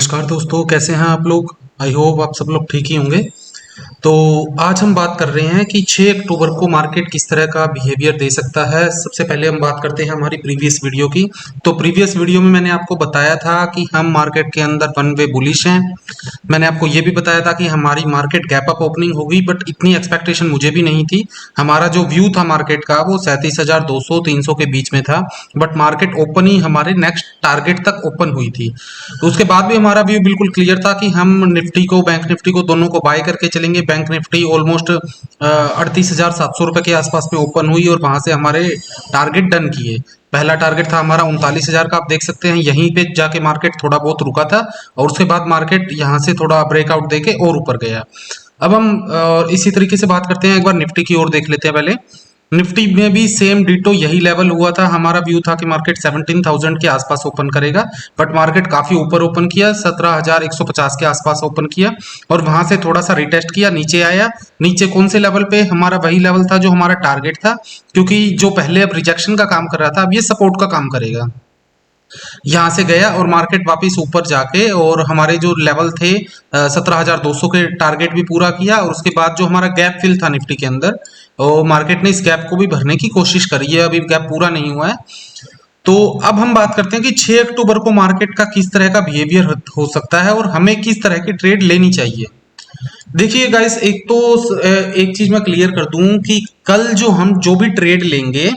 नमस्कार दोस्तों, कैसे हैं आप लोग। आई होप आप सब लोग ठीक ही होंगे। तो आज हम बात कर रहे हैं कि 6 अक्टूबर को मार्केट किस तरह का बिहेवियर दे सकता है। सबसे पहले हम बात करते हैं हमारी प्रीवियस वीडियो की। तो प्रीवियस वीडियो में मैंने आपको बताया था कि हम मार्केट के अंदर वन वे बुलिश हैं। मैंने आपको ये भी बताया था कि हमारी मार्केट गैप अप ओपनिंग होगी, बट इतनी एक्सपेक्टेशन मुझे भी नहीं थी। हमारा जो व्यू था मार्केट का वो 37,200-300 के बीच में था, बट मार्केट ओपन ही हमारे नेक्स्ट टारगेट तक ओपन हुई थी। तो उसके बाद भी हमारा व्यू बिल्कुल क्लियर था कि हम निफ्टी को, बैंक निफ्टी को, दोनों को बाय करके चलेंगे। बैंक निफ्टी ऑलमोस्ट 38,700 रुपए के आसपास में ओपन हुई और वहां से हमारे टारगेट डन किए। पहला टारगेट था हमारा 39,000 का, आप देख सकते हैं यहीं पे जाके मार्केट थोड़ा बहुत रुका था और उसके बाद मार्केट यहाँ से थोड़ा ब्रेकआउट देके और ऊपर गया। अब हम इसी तरीके से बात करते हैं, एक बार निफ्टी की ओर देख लेते हैं। पहले निफ्टी में भी सेम डिटो यही लेवल हुआ था। हमारा व्यू था कि मार्केट 17,000 के आसपास ओपन करेगा, बट मार्केट काफी ऊपर ओपन किया, 17,150 के आसपास ओपन किया और वहां से थोड़ा सा रिटेस्ट किया, नीचे आया। नीचे कौन से लेवल पे? हमारा वही लेवल था जो हमारा टारगेट था, क्योंकि जो पहले अब रिजेक्शन का काम कर रहा था अब ये सपोर्ट का काम करेगा। यहाँ से गया और मार्केट वापस ऊपर जाके और हमारे जो लेवल थे 17,200 के टारगेट भी पूरा किया और उसके बाद जो हमारा गैप फिल था निफ्टी के अंदर, और मार्केट ने इस गैप को भी भरने की कोशिश करी है। अभी गैप पूरा नहीं हुआ है। तो अब हम बात करते हैं कि 6 अक्टूबर को मार्केट का किस तरह का बिहेवियर हो सकता है और हमें किस तरह की ट्रेड लेनी चाहिए। देखिए गाइस, एक चीज मैं क्लियर कर दूं कि कल जो भी ट्रेड लेंगे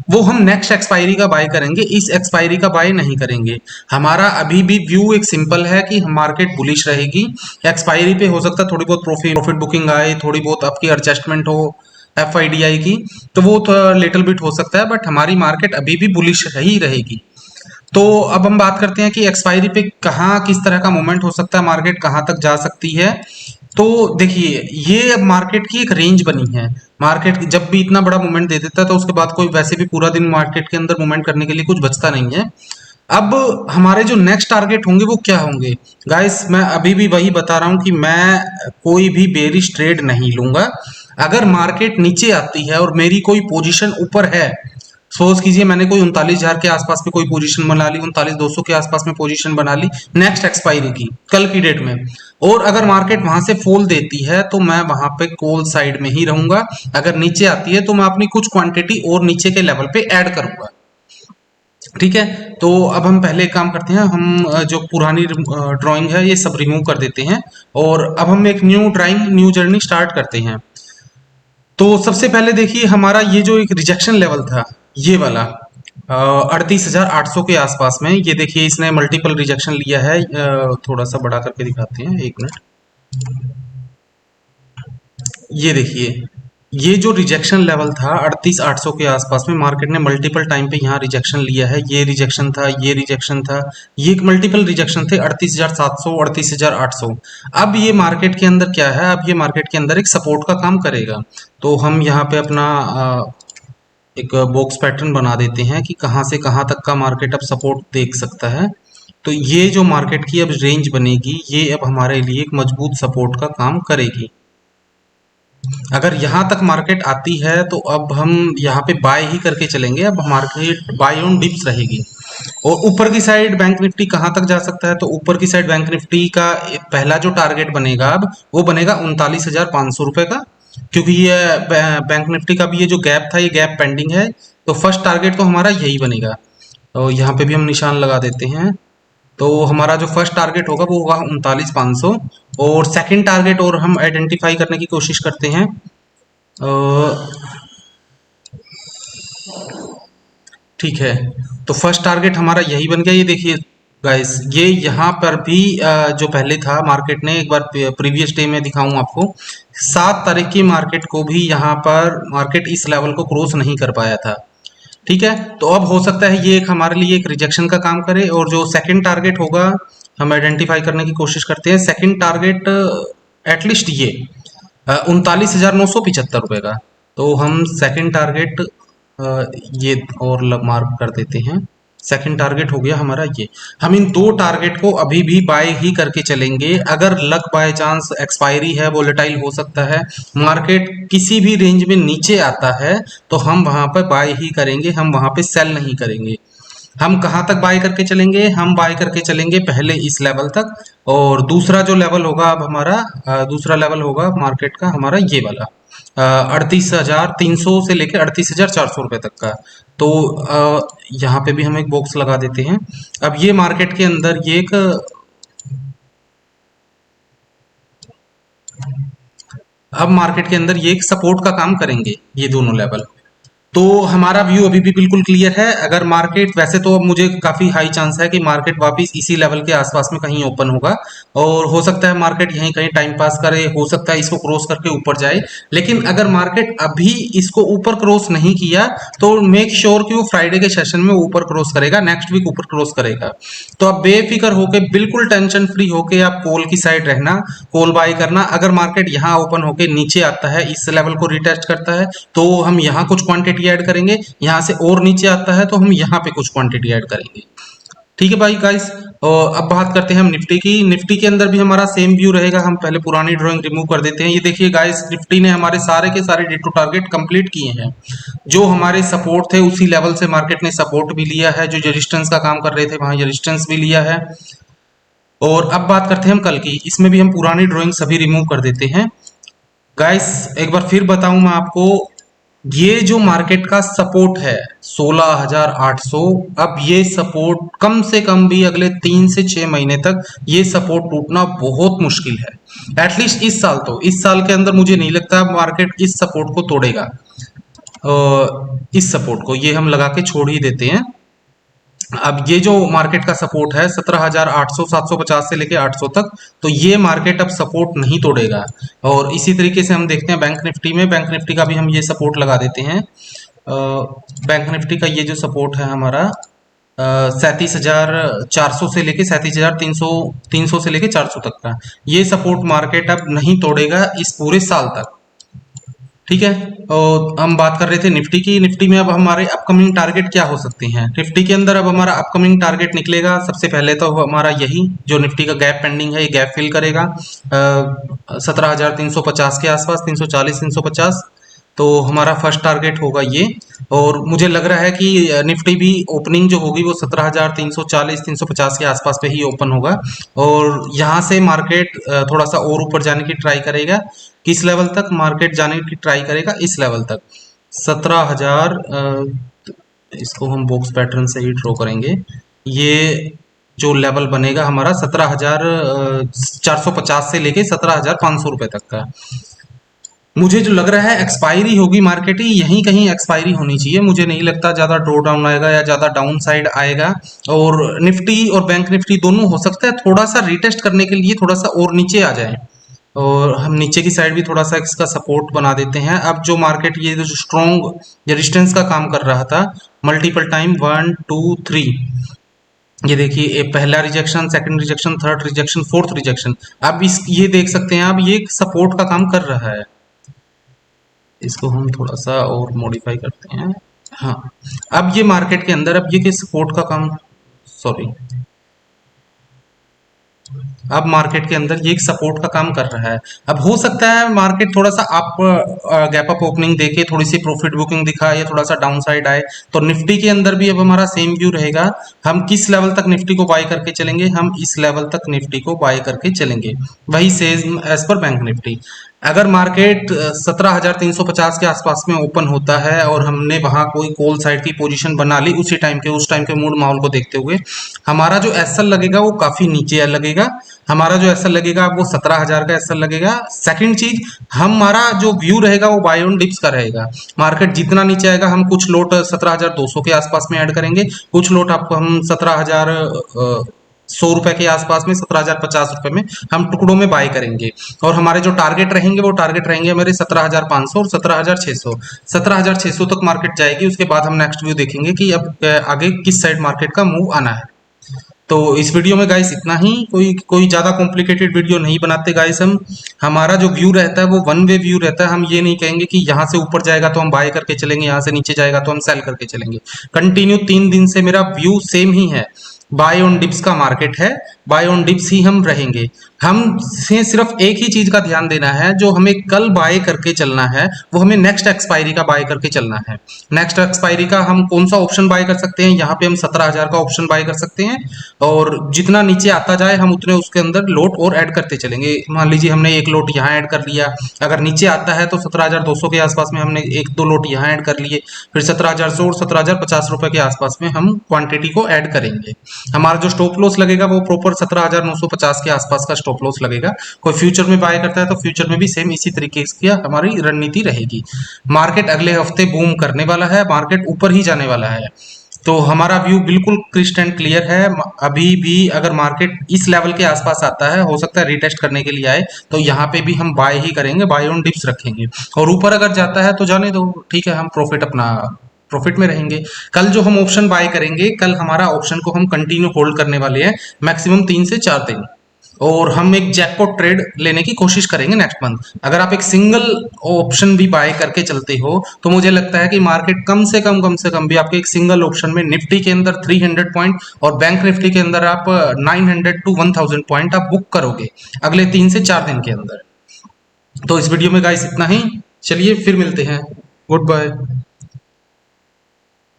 वो हम नेक्स्ट एक्सपायरी का बाय करेंगे, इस एक्सपायरी का बाय नहीं करेंगे। हमारा अभी भी व्यू एक सिंपल है कि मार्केट बुलिश रहेगी। एक्सपायरी पे हो सकता है थोड़ी बहुत प्रॉफिट बुकिंग आए, थोड़ी बहुत आपकी एडजस्टमेंट हो एफआईडीआई की, तो वो लिटिल बिट हो सकता है, बट हमारी मार्केट अभी भी बुलिश ही रहेगी। तो अब हम बात करते हैं कि एक्सपायरी पे कहाँ किस तरह का मूवमेंट हो सकता है, मार्केट कहाँ तक जा सकती है। तो देखिए, ये अब मार्केट की एक रेंज बनी है। मार्केट जब भी इतना बड़ा मूवमेंट दे देता है तो उसके बाद कोई वैसे भी पूरा दिन मार्केट के अंदर मूवमेंट करने के लिए कुछ बचता नहीं है। अब हमारे जो नेक्स्ट टारगेट होंगे वो क्या होंगे? गाइस, मैं अभी भी वही बता रहा हूं कि मैं कोई भी बेरिश ट्रेड नहीं लूंगा। अगर मार्केट नीचे आती है और मेरी कोई पोजीशन ऊपर है, सोच कीजिए मैंने कोई 39,000 के आसपास में कोई पोजीशन बना ली, 39,200 के आसपास में पोजीशन बना ली नेक्स्ट एक्सपायरी की, कल की डेट में, और अगर मार्केट वहां से फॉल देती है तो मैं वहां पे कॉल साइड में ही रहूंगा। अगर नीचे आती है तो मैं अपनी कुछ क्वांटिटी और नीचे के लेवल पे ऐड करूंगा। ठीक है, तो अब हम पहले एक काम करते हैं, हम जो पुरानी ड्राइंग है ये सब रिमूव कर देते हैं और अब हम एक new drawing, new journey start करते हैं। तो सबसे पहले देखिए, हमारा ये जो एक रिजेक्शन लेवल था ये वाला 38,800 के आसपास में, ये देखिए इसने मल्टीपल रिजेक्शन लिया है। थोड़ा सा बड़ा करके दिखाते हैं, एक मिनट। ये देखिए, ये जो रिजेक्शन लेवल था 38,800 के आसपास में, मार्केट ने मल्टीपल टाइम पे यहाँ रिजेक्शन लिया है। ये रिजेक्शन था, ये रिजेक्शन था, ये एक मल्टीपल रिजेक्शन थे 38,700, 38,800। अब ये मार्केट के अंदर क्या है, अब ये मार्केट के अंदर एक सपोर्ट का काम करेगा। तो हम यहाँ पे अपना एक बॉक्स पैटर्न बना देते हैं कि कहाँ से कहाँ तक का मार्केट अब सपोर्ट देख सकता है। तो ये जो मार्केट की अब रेंज बनेगी ये अब हमारे लिए एक मजबूत सपोर्ट का काम करेगी। अगर यहाँ तक मार्केट आती है तो अब हम यहाँ पे बाय ही करके चलेंगे। अब मार्केट बाय ऑन डिप्स रहेगी। और ऊपर की साइड बैंक निफ्टी कहाँ तक जा सकता है? तो ऊपर की साइड बैंक निफ्टी का पहला जो टारगेट बनेगा अब वो बनेगा 39,500 रुपए का, क्योंकि ये बैंक निफ्टी का भी ये जो गैप था ये गैप पेंडिंग है। तो फर्स्ट टारगेट तो हमारा यही बनेगा। तो यहाँ पे भी हम निशान लगा देते हैं। तो हमारा जो फर्स्ट टारगेट होगा वो होगा 39,500। और सेकंड टारगेट और हम आइडेंटिफाई करने की कोशिश करते हैं। ठीक है, तो फर्स्ट टारगेट हमारा यही बन गया। ये देखिए गाइस, ये यहाँ पर भी जो पहले था मार्केट ने, एक बार प्रीवियस डे में दिखाऊं आपको, 7 तारीख की मार्केट को भी यहाँ पर मार्केट इस लेवल को क्रॉस नहीं कर पाया था। ठीक है, तो अब हो सकता है ये एक हमारे लिए एक रिजेक्शन का काम करे। और जो सेकंड टारगेट होगा हम आइडेंटिफाई करने की कोशिश करते हैं। सेकंड टारगेट एटलीस्ट ये 39,975 रुपए का। तो हम सेकंड टारगेट ये और मार्क कर देते हैं। सेकंड टारगेट हो गया हमारा ये। हम इन दो टारगेट को अभी भी बाय ही करके चलेंगे। अगर लक बाय चांस एक्सपायरी है, वोलेटाइल हो सकता है, मार्केट किसी भी रेंज में नीचे आता है तो हम वहां पर बाय ही करेंगे, हम वहां पे सेल नहीं करेंगे। हम कहाँ तक बाय करके चलेंगे? हम बाय करके चलेंगे पहले इस लेवल तक और दूसरा जो लेवल होगा अब हमारा दूसरा लेवल होगा मार्केट का हमारा ये वाला 38,300 से लेकर 38,400 रुपए तक का। तो यहाँ पे भी हम एक बॉक्स लगा देते हैं। अब ये मार्केट के अंदर ये एक अब मार्केट के अंदर ये एक सपोर्ट का काम करेंगे ये दोनों लेवल। तो हमारा व्यू अभी भी बिल्कुल क्लियर है। अगर मार्केट वैसे तो अब मुझे काफी हाई चांस है कि मार्केट वापस इसी लेवल के आसपास में कहीं ओपन होगा और हो सकता है मार्केट यहीं कहीं टाइम पास करे, हो सकता है इसको क्रॉस करके ऊपर जाए। लेकिन अगर मार्केट अभी इसको ऊपर क्रॉस नहीं किया तो मेक श्योर कि वो फ्राइडे के सेशन में ऊपर क्रॉस करेगा, नेक्स्ट वीक ऊपर क्रॉस करेगा। तो आप बेफिक्र होके बिल्कुल टेंशन फ्री होके आप कॉल की साइड रहना, कॉल बाय करना। अगर मार्केट यहाँ ओपन होके नीचे आता है, इस लेवल को रिटेस्ट करता है, तो हम यहाँ कुछ क्वांटिटी ऐड करेंगे, यहाँ से और नीचे आता है तो हम यहाँ पे कुछ क्वांटिटी ऐड करेंगे। ठीक है भाई गाइस। अब बात करते हैं हम निफ्टी की। निफ्टी के अंदर भी हमारा सेम व्यू रहेगा। हम पहले पुरानी ड्राइंग रिमूव कर देते हैं। ये देखिए गाइस, निफ्टी ने हमारे सारे के सारे डिटो टारगेट कंप्लीट किए हैं। जो हमारे सपोर्ट थे उसी लेवल से मार्केट ने सपोर्ट भी लिया है, जो रेजिस्टेंस का काम कर रहे थे वहां रेजिस्टेंस भी लिया है। और अब बात करते हैं हम कल की। इसमें भी हम पुरानी ड्राइंग सभी रिमूव कर देते हैं। गाइस एक बार फिर बताऊं मैं आपको, ये जो मार्केट का सपोर्ट है 16,800, अब ये सपोर्ट कम से कम भी अगले 3 से 6 महीने तक ये सपोर्ट टूटना बहुत मुश्किल है। एटलीस्ट इस साल, तो इस साल के अंदर मुझे नहीं लगता मार्केट इस सपोर्ट को तोड़ेगा। इस सपोर्ट को ये हम लगा के छोड़ ही देते हैं। अब ये जो मार्केट का सपोर्ट है 17,800 750 से लेके 800 तक, तो ये मार्केट अब सपोर्ट नहीं तोड़ेगा। और इसी तरीके से हम देखते हैं बैंक निफ्टी में। बैंक निफ्टी का भी हम ये सपोर्ट लगा देते हैं। बैंक निफ्टी का ये जो सपोर्ट है हमारा 37,400 से लेके 37,300 से लेके 400 तक का, ये सपोर्ट मार्केट अब नहीं तोड़ेगा इस पूरे साल तक। ठीक है। और हम बात कर रहे थे निफ्टी की। निफ्टी में अब हमारे अपकमिंग टारगेट क्या हो सकते हैं। निफ्टी के अंदर अब हमारा अपकमिंग टारगेट निकलेगा। सबसे पहले तो हमारा यही जो निफ्टी का गैप पेंडिंग है, ये गैप फिल करेगा 17,350 के आसपास, 340 350। तो हमारा फर्स्ट टारगेट होगा ये। और मुझे लग रहा है कि निफ्टी भी ओपनिंग जो होगी वो 17,340 350 के आसपास पे ही ओपन होगा। और यहाँ से मार्केट थोड़ा सा और ऊपर जाने की ट्राई करेगा। किस लेवल तक मार्केट जाने की ट्राई करेगा? इस लेवल तक 17,000। इसको हम बॉक्स पैटर्न से ही ड्रॉ करेंगे। ये जो लेवल बनेगा हमारा 17,450 से लेके 17,500 रुपए तक का। मुझे जो लग रहा है एक्सपायरी होगी मार्केट की, यहीं कहीं एक्सपायरी होनी चाहिए। मुझे नहीं लगता ज्यादा ड्रॉ डाउन आएगा या ज्यादा डाउन साइड आएगा। और निफ्टी और बैंक निफ्टी दोनों हो सकता है थोड़ा सा रिटेस्ट करने के लिए थोड़ा सा और नीचे आ जाए। और हम नीचे की साइड भी थोड़ा सा इसका सपोर्ट बना देते हैं। अब जो मार्केट ये जो स्ट्रॉन्ग रेजिस्टेंस का काम कर रहा था मल्टीपल टाइम 1 2 3, ये देखिए पहला rejection, second rejection, third rejection, fourth rejection. अब इस ये देख सकते हैं आप, ये सपोर्ट का काम कर रहा है। इसको हम थोड़ा सा और मॉडिफाई करते हैं। हाँ, अब ये मार्केट के अंदर अब ये सपोर्ट का काम, सॉरी, अब मार्केट के अंदर ये एक सपोर्ट का काम कर रहा है। अब हो सकता है मार्केट थोड़ा सा अप गैप अप ओपनिंग देके थोड़ी सी प्रॉफिट बुकिंग दिखाए या थोड़ा सा डाउन साइड आए। तो निफ्टी के अंदर भी अब हमारा सेम व्यू रहेगा। हम किस लेवल तक निफ्टी को बाय करके चलेंगे? हम इस लेवल तक निफ्टी को बाय करके चलेंगे। वही सेम एज पर बैंक निफ्टी। अगर मार्केट 17,350 के आसपास में ओपन होता है और हमने वहां कोई कॉल साइड की पोजीशन बना ली उस टाइम के मूड माहौल को देखते हुए, हमारा जो एसएल लगेगा वो काफी नीचे लगेगा। हमारा जो एसएल लगेगा वो 17,000 का एसएल लगेगा। सेकंड चीज, हमारा जो व्यू रहेगा वो बाय ऑन डिप्स का रहेगा। मार्केट जितना नीचे आएगा हम कुछ लोट 17,200 के आसपास में ऐड करेंगे, कुछ लोट आपको हम 17,100 रुपए के आसपास में, 17,050 रुपए में हम टुकड़ों में बाय करेंगे। और हमारे जो टारगेट रहेंगे वो टारगेट रहेंगे हमारे 17,500 और 17,600। 17,600 तक मार्केट जाएगी। उसके बाद हम नेक्स्ट व्यू देखेंगे कि अब आगे किस साइड मार्केट का मूव आना है। तो इस वीडियो में गाइस इतना ही। कोई ज्यादा कॉम्प्लिकेटेड वीडियो नहीं बनाते गाइस हम। हमारा जो व्यू रहता है वो वन वे व्यू रहता है। हम ये नहीं कहेंगे कि यहाँ से ऊपर जाएगा तो हम बाय करके चलेंगे, यहाँ से नीचे जाएगा तो हम सेल करके चलेंगे। कंटिन्यू 3 दिन से मेरा व्यू सेम ही है। बाय ऑन डिप्स का मार्केट है, बाय ऑन डिप्स ही हम रहेंगे। हम से सिर्फ एक ही चीज का ध्यान देना है, जो हमें कल बाय करके चलना है वो हमें नेक्स्ट एक्सपायरी का बाय करके चलना है। नेक्स्ट एक्सपायरी का हम कौन सा ऑप्शन बाय कर सकते हैं, यहाँ पे हम 17,000 का ऑप्शन बाय कर सकते हैं, और जितना नीचे आता जाए हम उतने उसके अंदर लोट और ऐड करते चलेंगे। मान लीजिए हमने एक लोट यहाँ ऐड कर लिया, अगर नीचे आता है तो 17,200 के आसपास में हमने एक दो लोट यहाँ ऐड कर लिए, फिर 17,100 और 17,050 रुपए के आसपास में हम क्वांटिटी को ऐड करेंगे। हमारा जो स्टॉप लॉस लगेगा वो प्रॉपर 17,950 के आसपास का स्टॉप लॉस लगेगा। कोई फ्यूचर में बाय करता है तो फ्यूचर में भी सेम इसी तरीके की हमारी रणनीति रहेगी। मार्केट अगले हफ्ते बूम करने वाला है, मार्केट ऊपर ही जाने वाला है, तो हमारा व्यू बिल्कुल क्रिस्टल एंड क्लियर है। अभी भी अगर मार्केट इस लेवल के आसपास आता है, हो सकता है रिटेस्ट करने के लिए आए, तो यहाँ पे भी हम बाय ही करेंगे, बाय ऑन डिप्स रखेंगे। और ऊपर अगर जाता है तो जाने दो, ठीक है, हम प्रॉफिट अपना प्रॉफिट में रहेंगे। कल जो हम ऑप्शन बाय करेंगे, कल हमारा ऑप्शन को हम कंटिन्यू होल्ड करने वाले हैं मैक्सिमम 3 से 4 दिन, और हम एक जैकपॉट ट्रेड लेने की कोशिश करेंगे नेक्स्ट मंथ। अगर आप एक सिंगल ऑप्शन भी बाय करके चलते हो तो मुझे लगता है कि मार्केट कम से कम भी आपके एक सिंगल ऑप्शन में निफ्टी के अंदर 300 पॉइंट और बैंक निफ्टी के अंदर आप 900 टू 1000 पॉइंट आप बुक करोगे अगले 3 से 4 दिन के अंदर। तो इस वीडियो में गाइस इतना ही, चलिए फिर मिलते हैं, गुड बाय।